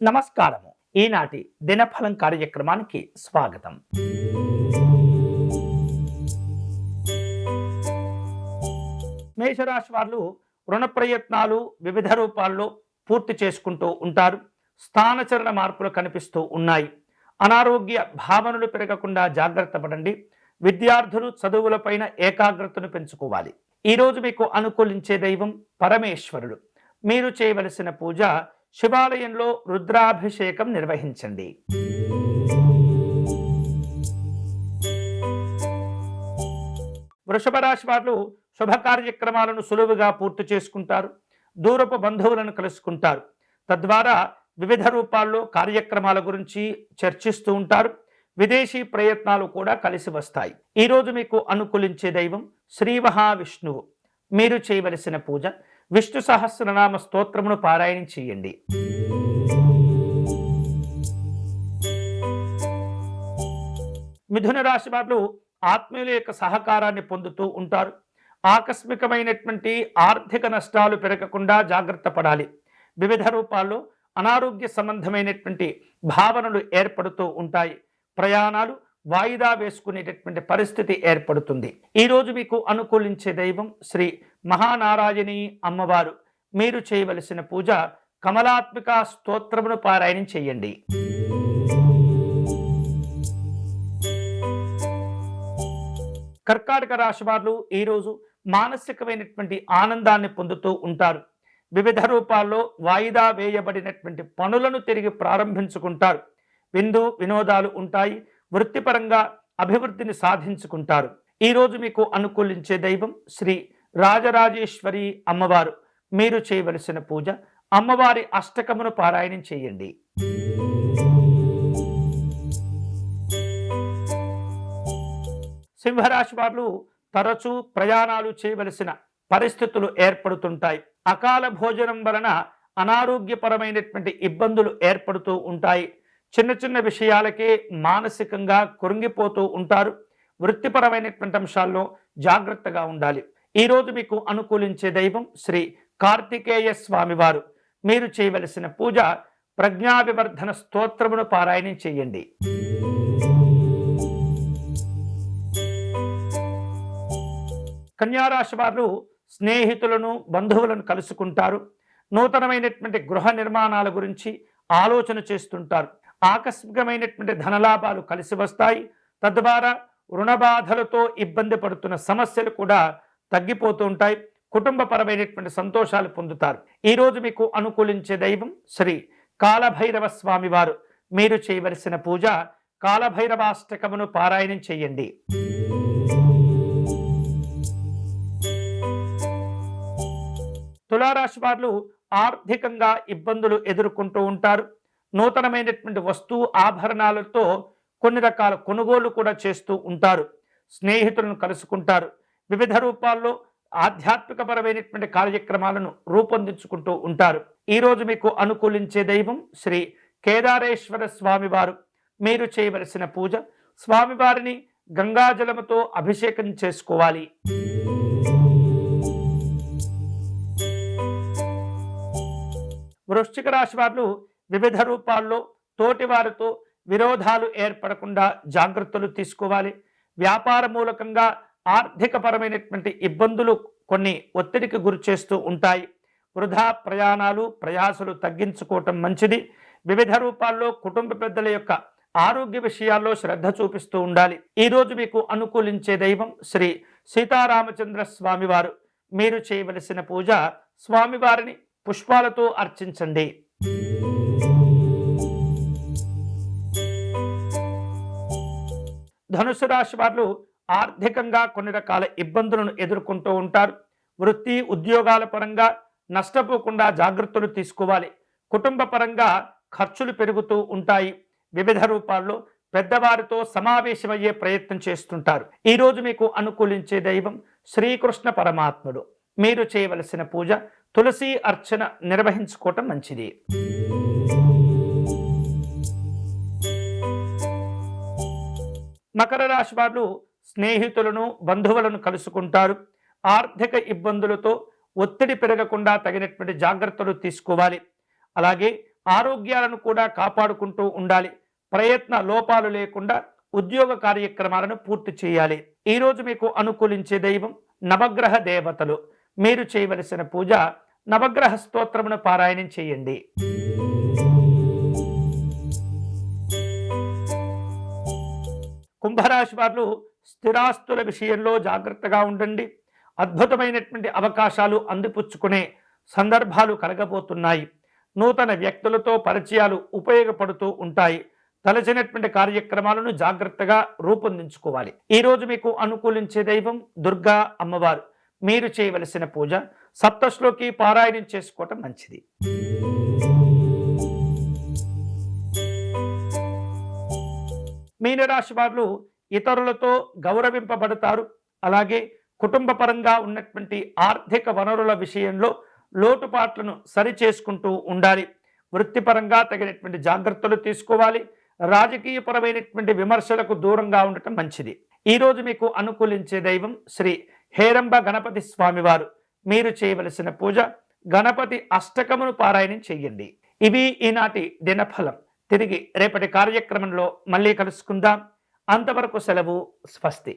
నమస్కారము. ఈనాటి దినఫలం కార్యక్రమానికి స్వాగతం. మేషరాశి వాళ్ళు రుణ ప్రయత్నాలు వివిధ రూపాల్లో పూర్తి చేసుకుంటూ ఉంటారు. స్థానచలన మార్పులు కనిపిస్తూ ఉన్నాయి. అనారోగ్య భావనలు పెరగకుండా జాగ్రత్త పడండి. విద్యార్థులు చదువులపైన ఏకాగ్రతను పెంచుకోవాలి. ఈరోజు మీకు అనుకూలించే దైవం పరమేశ్వరుడు. మీరు చేయవలసిన పూజ శివాలయంలో రుద్రాభిషేకం నిర్వహించండి. వృషభ రాశి వారు శుభ కార్యక్రమాలను సులువుగా పూర్తి చేసుకుంటారు. దూరపు బంధువులను కలుసుకుంటారు. తద్వారా వివిధ రూపాల్లో కార్యక్రమాల గురించి చర్చిస్తూ ఉంటారు. విదేశీ ప్రయత్నాలు కూడా కలిసి వస్తాయి. ఈరోజు మీకు అనుకూలించే దైవం శ్రీ మహావిష్ణువు. మీరు చేయవలసిన పూజ విష్ణు సహస్రనామ స్తోత్రమును పారాయణం చేయండి. మిథున రాశి వారు ఆత్మీయుల యొక్క సహకారాన్ని పొందుతూ ఉంటారు. ఆకస్మికమైనటువంటి ఆర్థిక నష్టాలు పెరగకుండా జాగ్రత్త పడాలి. వివిధ రూపాల్లో అనారోగ్య సంబంధమైనటువంటి భావనలు ఏర్పడుతూ ఉంటాయి. ప్రయాణాలు వాయిదా వేసుకునేటటువంటి పరిస్థితి ఏర్పడుతుంది. ఈరోజు మీకు అనుకూలించే దైవం శ్రీ మహానారాయణి అమ్మవారు. మీరు చేయవలసిన పూజ కమలాత్మిక స్తోత్రమును పారాయణం చేయండి. కర్కాటక రాశి వారు ఈరోజు మానసికమైనటువంటి ఆనందాన్ని పొందుతూ ఉంటారు. వివిధ రూపాల్లో వాయిదా వేయబడినటువంటి పనులను తిరిగి ప్రారంభించుకుంటారు. విందు వినోదాలు ఉంటాయి. వృత్తిపరంగా అభివృద్ధిని సాధించుకుంటారు. ఈరోజు మీకు అనుకూలించే దైవం శ్రీ రాజరాజేశ్వరి అమ్మవారు. మీరు చేయవలసిన పూజ అమ్మవారి అష్టకమును పారాయణం చేయండి. సింహరాశి వారు తరచూ ప్రయాణాలు చేయవలసిన పరిస్థితులు ఏర్పడుతుంటాయి. అకాల భోజనం వలన అనారోగ్యపరమైనటువంటి ఇబ్బందులు ఏర్పడుతూ ఉంటాయి. చిన్న చిన్న విషయాలకే మానసికంగా కృంగిపోతూ ఉంటారు. వృత్తిపరమైనటువంటి అంశాల్లో జాగ్రత్తగా ఉండాలి. ఈరోజు మీకు అనుకూలించే దైవం శ్రీ కార్తికేయ స్వామివారు. మీరు చేయవలసిన పూజ ప్రజ్ఞా వివర్ధన స్తోత్రమును పారాయణం చేయండి. కన్యారాశి వారు స్నేహితులను బంధువులను కలుసుకుంటారు. నూతనమైనటువంటి గృహ నిర్మాణాల గురించి ఆలోచన చేస్తుంటారు. ఆకస్మికమైనటువంటి ధనలాభాలు కలిసి వస్తాయి. తద్వారా రుణ బాధలతో ఇబ్బంది పడుతున్న సమస్యలు కూడా తగ్గిపోతూ ఉంటాయి. కుటుంబపరమైనటువంటి సంతోషాలు పొందుతారు. ఈరోజు మీకు అనుకూలించే దైవం శ్రీ కాలభైరవ స్వామివారు. మీరు చేయవలసిన పూజ కాలభైరవాష్టకమును పారాయణం చేయండి. తులారాశి వారు ఆర్థికంగా ఇబ్బందులు ఎదుర్కొంటూ ఉంటారు. నూతనమైనటువంటి వస్తు ఆభరణాలతో కొన్ని రకాల కొనుగోలు కూడా చేస్తూ ఉంటారు. స్నేహితులను కలుసుకుంటారు. వివిధ రూపాల్లో ఆధ్యాత్మికపరమైనటువంటి కార్యక్రమాలను రూపొందించుకుంటూ ఉంటారు. ఈరోజు మీకు అనుకూలించే దైవం శ్రీ కేదారేశ్వర స్వామివారు. మీరు చేయవలసిన పూజ స్వామివారిని గంగాజలముతో అభిషేకం చేసుకోవాలి. వృశ్చిక రాశి వారు వివిధ రూపాల్లో తోటివారితో విరోధాలు ఏర్పడకుండా జాగ్రత్తలు తీసుకోవాలి. వ్యాపార మూలకంగా ఆర్థికపరమైనటువంటి ఇబ్బందులు కొన్ని ఒత్తిడికి గురి చేస్తూ ఉంటాయి. వృధా ప్రయాణాలు ప్రయాసలు తగ్గించుకోవటం మంచిది. వివిధ రూపాల్లో కుటుంబ పెద్దల యొక్క ఆరోగ్య విషయాల్లో శ్రద్ధ చూపిస్తూ ఉండాలి. ఈరోజు మీకు అనుకూలించే దైవం శ్రీ సీతారామచంద్ర స్వామివారు. మీరు చేయవలసిన పూజ స్వామివారిని పుష్పాలతో అర్చించండి. ధనుసు రాశి వారు ఆర్థికంగా కొన్ని రకాల ఇబ్బందులను ఎదుర్కొంటూ ఉంటారు. వృత్తి ఉద్యోగాల పరంగా నష్టపోకుండా జాగ్రత్తలు తీసుకోవాలి. కుటుంబ పరంగా ఖర్చులు పెరుగుతూ ఉంటాయి. వివిధ రూపాల్లో పెద్దవారితో సమావేశమయ్యే ప్రయత్నం చేస్తుంటారు. ఈరోజు మీకు అనుకూలించే దైవం శ్రీకృష్ణ పరమాత్ముడు. మీరు చేయవలసిన పూజ తులసి అర్చన నిర్వహించుకోవటం మంచిది. మకర రాశి వారు స్నేహితులను బంధువులను కలుసుకుంటారు. ఆర్థిక ఇబ్బందులతో ఒత్తిడి పెరగకుండా తగినటువంటి జాగ్రత్తలు తీసుకోవాలి. అలాగే ఆరోగ్యాలను కూడా కాపాడుకుంటూ ఉండాలి. ప్రయత్న లోపాలు లేకుండా ఉద్యోగ కార్యక్రమాలను పూర్తి చేయాలి. ఈరోజు మీకు అనుకూలించే దైవం నవగ్రహ దేవతలు. మీరు చేయవలసిన పూజ నవగ్రహ స్తోత్రమును పారాయణం చేయండి. కుంభరాశి వారు స్థిరాస్తుల విషయంలో జాగ్రత్తగా ఉండండి. అద్భుతమైనటువంటి అవకాశాలు అందిపుచ్చుకునే సందర్భాలు కలగబోతున్నాయి. నూతన వ్యక్తులతో పరిచయాలు ఉపయోగపడుతూ ఉంటాయి. తలచినటువంటి కార్యక్రమాలను జాగ్రత్తగా రూపొందించుకోవాలి. ఈరోజు మీకు అనుకూలించే దైవం దుర్గా అమ్మవారు. మీరు చేయవలసిన పూజ సప్తశ్లోకి పారాయణం చేసుకోవటం మంచిది. మీనరాశి వారు ఇతరులతో గౌరవింపబడతారు. అలాగే కుటుంబ పరంగా ఉన్నటువంటి ఆర్థిక వనరుల విషయంలో లోటుపాట్లను సరిచేసుకుంటూ ఉండాలి. వృత్తిపరంగా తగినటువంటి జాగ్రత్తలు తీసుకోవాలి. రాజకీయపరమైనటువంటి విమర్శలకు దూరంగా ఉండటం మంచిది. ఈరోజు మీకు అనుకూలించే దైవం శ్రీ హేరంబ గణపతి స్వామివారు. మీరు చేయవలసిన పూజ గణపతి అష్టకమును పారాయణం చెయ్యండి. ఇవి ఈనాటి దినఫలం. తిరిగి రేపటి కార్యక్రమంలో మళ్ళీ కలుసుకుందాం. అంతవరకు సెలవు. స్వస్తి.